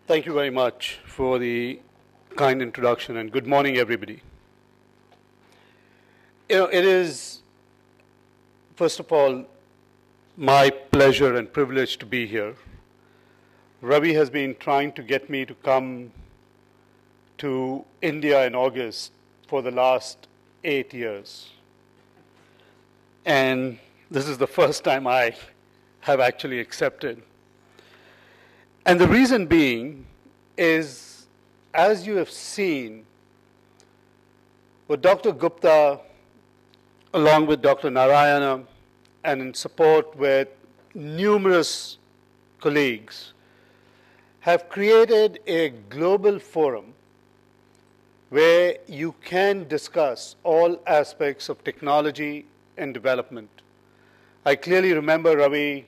Thank you very much for the kind introduction, and good morning, everybody. It is, first of all, my pleasure and privilege to be here. Ravi has been trying to get me to come to India in August for the last 8 years. And this is the first time I have actually accepted. And the reason being is, as you have seen, what Dr. Gupta, along with Dr. Narayana, and in support with numerous colleagues, have created a global forum where you can discuss all aspects of technology and development. I clearly remember Ravi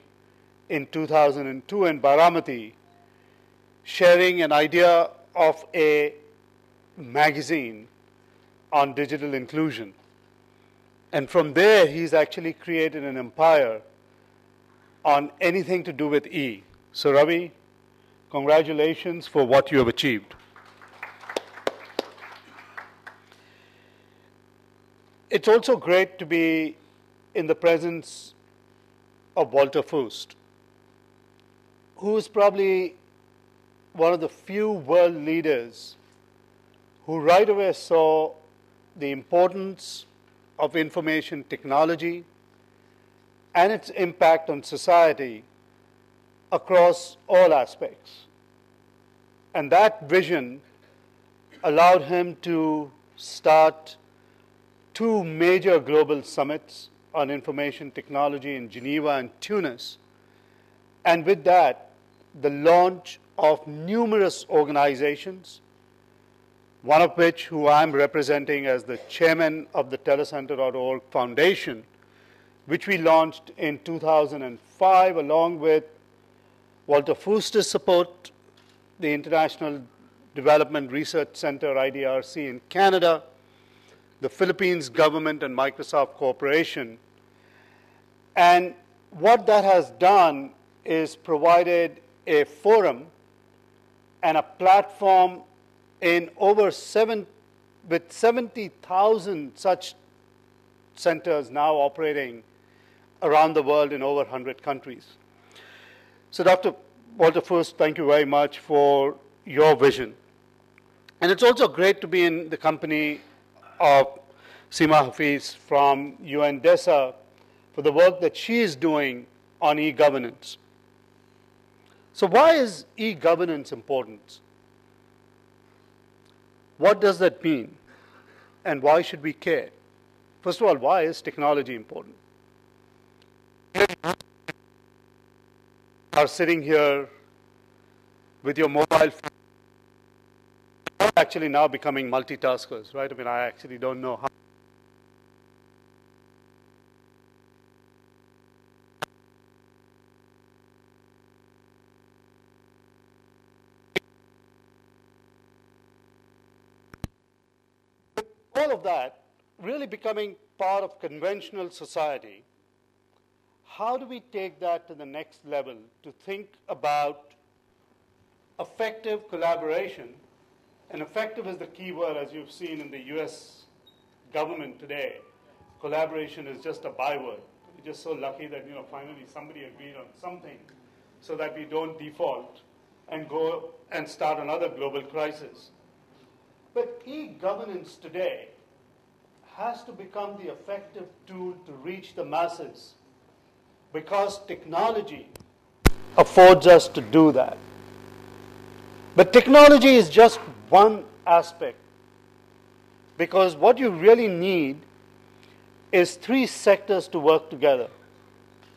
in 2002 in Baramati sharing an idea of a magazine on digital inclusion. And from there, he's actually created an empire on anything to do with E. So Ravi, congratulations for what you have achieved. It's also great to be in the presence of Walter Fuest, who is probably one of the few world leaders who right away saw the importance of information technology and its impact on society across all aspects. And that vision allowed him to start 2 major global summits on information technology in Geneva and Tunis. And with that, the launch of numerous organizations, one of which who I'm representing as the chairman of the Telecenter.org Foundation, which we launched in 2005 along with Walter Fuest's support, the International Development Research Center, IDRC, in Canada, the Philippines government, and Microsoft Corporation. And what that has done is provided a forum and a platform in with 70,000 such centers now operating around the world in over 100 countries. So Dr. Walter Fuest, thank you very much for your vision. And it's also great to be in the company of Seema Hafiz from UNDESA for the work that she is doing on e-governance. So why is e-governance important? What does that mean? And why should we care? First of all, why is technology important? You are sitting here with your mobile phone, actually now becoming multitaskers, right? I mean, I actually don't know how. All of that really becoming part of conventional society, how do we take that to the next level to think about effective collaboration? And effective is the key word, as you've seen in the US government today. Collaboration is just a byword. We're just so lucky that finally somebody agreed on something so that we don't default and go and start another global crisis. But e-governance today has to become the effective tool to reach the masses because technology affords us to do that. But technology is just one aspect, because what you really need is 3 sectors to work together.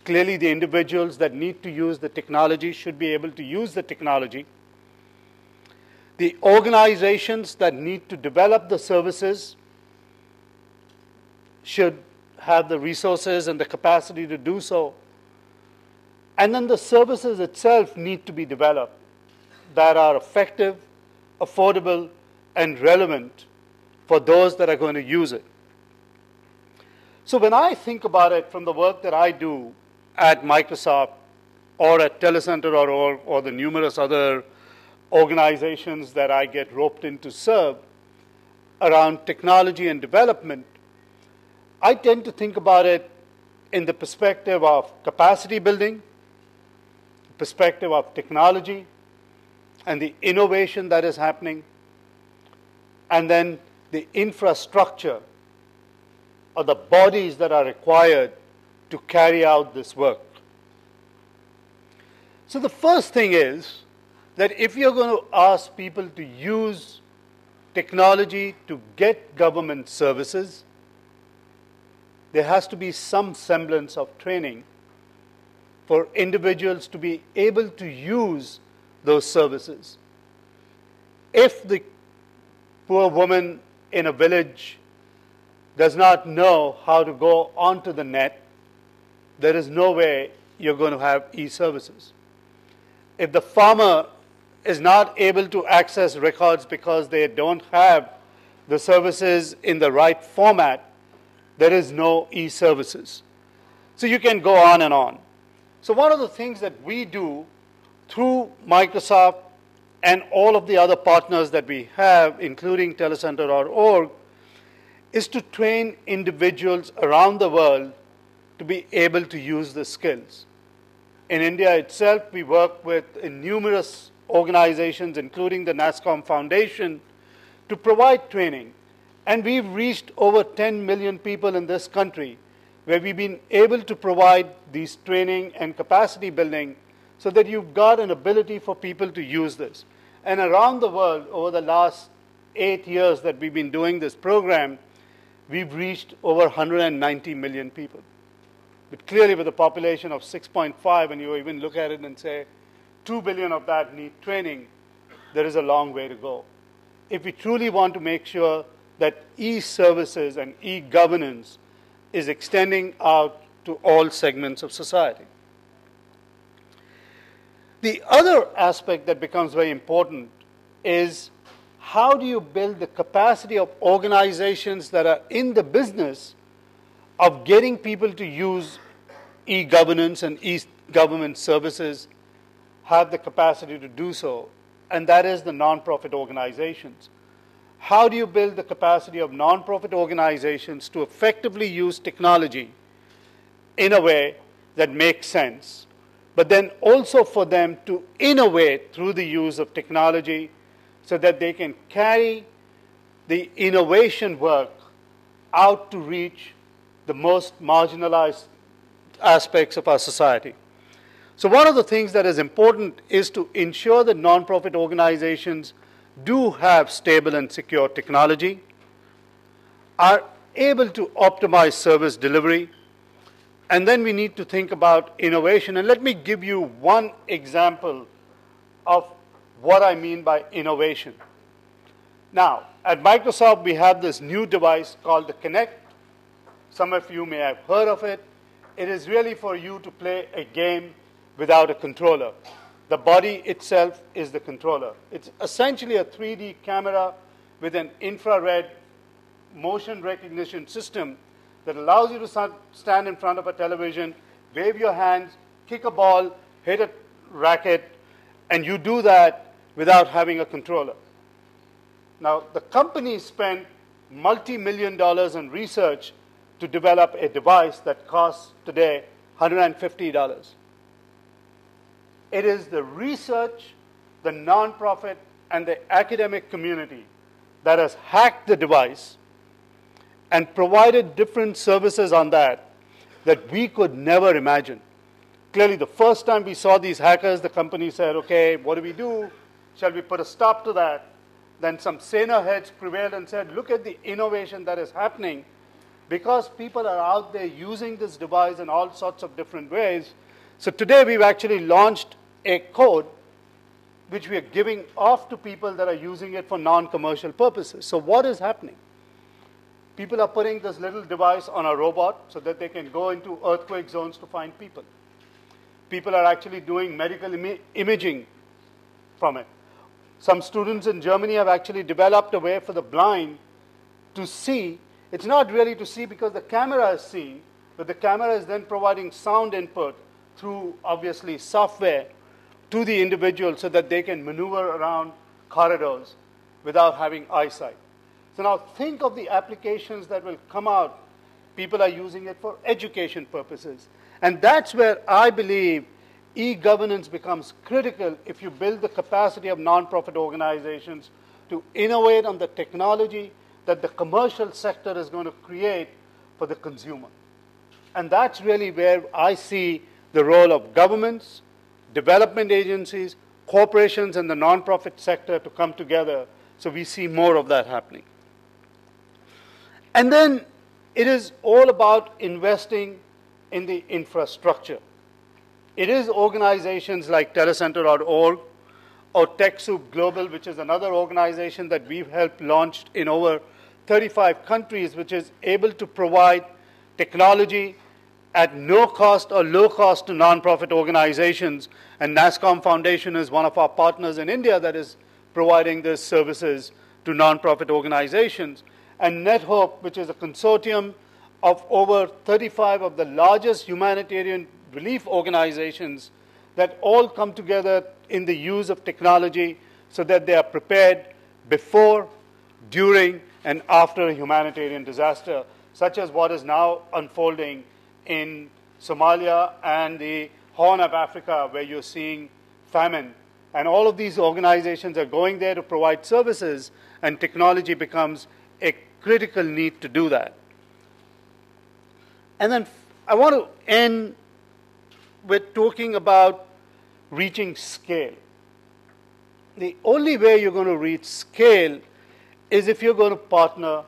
Clearly, the individuals that need to use the technology should be able to use the technology. The organizations that need to develop the services should have the resources and the capacity to do so. And then the services itself need to be developed that are effective, affordable, and relevant for those that are going to use it. So when I think about it from the work that I do at Microsoft or at Telecenter.org or the numerous other organizations that I get roped in to serve around technology and development, I tend to think about it in the perspective of capacity building, perspective of technology, and the innovation that is happening, and then the infrastructure or the bodies that are required to carry out this work. So the first thing is that if you're going to ask people to use technology to get government services, there has to be some semblance of training for individuals to be able to use those services. If the poor woman in a village does not know how to go onto the net, there is no way you're going to have e-services. If the farmer is not able to access records because they don't have the services in the right format, there is no e-services. So you can go on and on. So one of the things that we do through Microsoft and all of the other partners that we have, including telecenter.org, is to train individuals around the world to be able to use the skills. In India itself, we work with numerous organizations, including the NASSCOM Foundation, to provide training. And we've reached over 10 million people in this country where we've been able to provide these training and capacity building so that you've got an ability for people to use this. And around the world, over the last 8 years that we've been doing this program, we've reached over 190 million people. But clearly with a population of 6.5, and you even look at it and say 2 billion of that need training, there is a long way to go. If we truly want to make sure that e-services and e-governance is extending out to all segments of society. The other aspect that becomes very important is how do you build the capacity of organizations that are in the business of getting people to use e-governance and e-government services, have the capacity to do so, and that is the nonprofit organizations. How do you build the capacity of nonprofit organizations to effectively use technology in a way that makes sense, but then also for them to innovate through the use of technology so that they can carry the innovation work out to reach the most marginalized aspects of our society. So one of the things that is important is to ensure that nonprofit organizations do have stable and secure technology, are able to optimize service delivery, and then we need to think about innovation. And let me give you one example of what I mean by innovation. Now, at Microsoft, we have this new device called the Kinect. Some of you may have heard of it. It is really for you to play a game without a controller. The body itself is the controller. It's essentially a 3D camera with an infrared motion recognition system that allows you to stand in front of a television, wave your hands, kick a ball, hit a racket, and you do that without having a controller. Now, the company spent multi-million dollars in research to develop a device that costs today $150. It is the research, the nonprofit, and the academic community that has hacked the device and provided different services on that we could never imagine. Clearly, the first time we saw these hackers, the company said, okay, what do we do? Shall we put a stop to that? Then some saner heads prevailed and said, look at the innovation that is happening. Because people are out there using this device in all sorts of different ways. So today we've actually launched a code which we are giving off to people that are using it for non-commercial purposes. So what is happening? People are putting this little device on a robot so that they can go into earthquake zones to find people. People are actually doing medical imaging from it. Some students in Germany have actually developed a way for the blind to see. It's not really to see because the camera is seeing, but the camera is then providing sound input through, obviously, software to the individual so that they can maneuver around corridors without having eyesight. So now think of the applications that will come out. People are using it for education purposes. And that's where I believe e-governance becomes critical if you build the capacity of nonprofit organizations to innovate on the technology that the commercial sector is going to create for the consumer. And that's really where I see the role of governments, development agencies, corporations, and the nonprofit sector to come together. So we see more of that happening. And then it is all about investing in the infrastructure. It is organizations like telecenter.org or TechSoup Global, which is another organization that we've helped launch in over 35 countries, which is able to provide technology at no cost or low cost to nonprofit organizations. And NASCOM Foundation is one of our partners in India that is providing these services to nonprofit organizations. And NetHope, which is a consortium of over 35 of the largest humanitarian relief organizations that all come together in the use of technology so that they are prepared before, during, and after a humanitarian disaster, such as what is now unfolding in Somalia and the Horn of Africa, where you're seeing famine. And all of these organizations are going there to provide services, and technology becomes a critical need to do that. And then I want to end with talking about reaching scale. The only way you're going to reach scale is if you're going to partner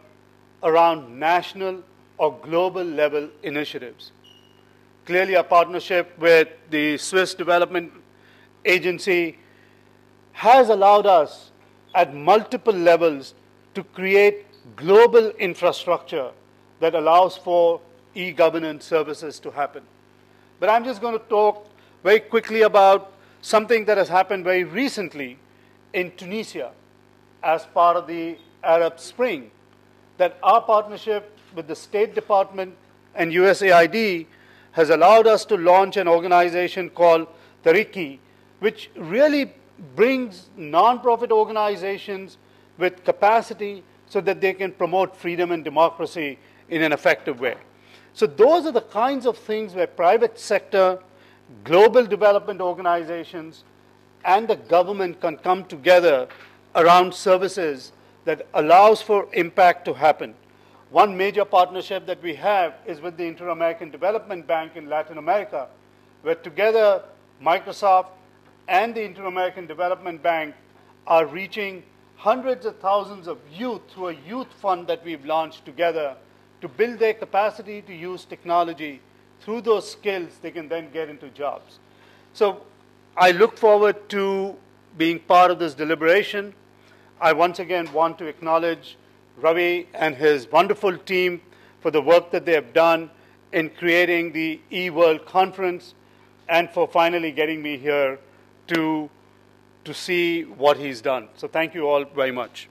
around national or global level initiatives. Clearly, our partnership with the Swiss Development Agency has allowed us at multiple levels to create global infrastructure that allows for e-governance services to happen. But I'm just going to talk very quickly about something that has happened very recently in Tunisia as part of the Arab Spring, that our partnership with the State Department and USAID has allowed us to launch an organization called Tariki, which really brings nonprofit organizations with capacity so that they can promote freedom and democracy in an effective way. So those are the kinds of things where private sector, global development organizations, and the government can come together around services that allows for impact to happen. One major partnership that we have is with the Inter-American Development Bank in Latin America, where together Microsoft and the Inter-American Development Bank are reaching hundreds of thousands of youth through a youth fund that we've launched together to build their capacity to use technology. Through those skills, they can then get into jobs. So I look forward to being part of this deliberation. I once again want to acknowledge Ravi and his wonderful team for the work that they have done in creating the eWorld conference and for finally getting me here to see what he's done. So thank you all very much.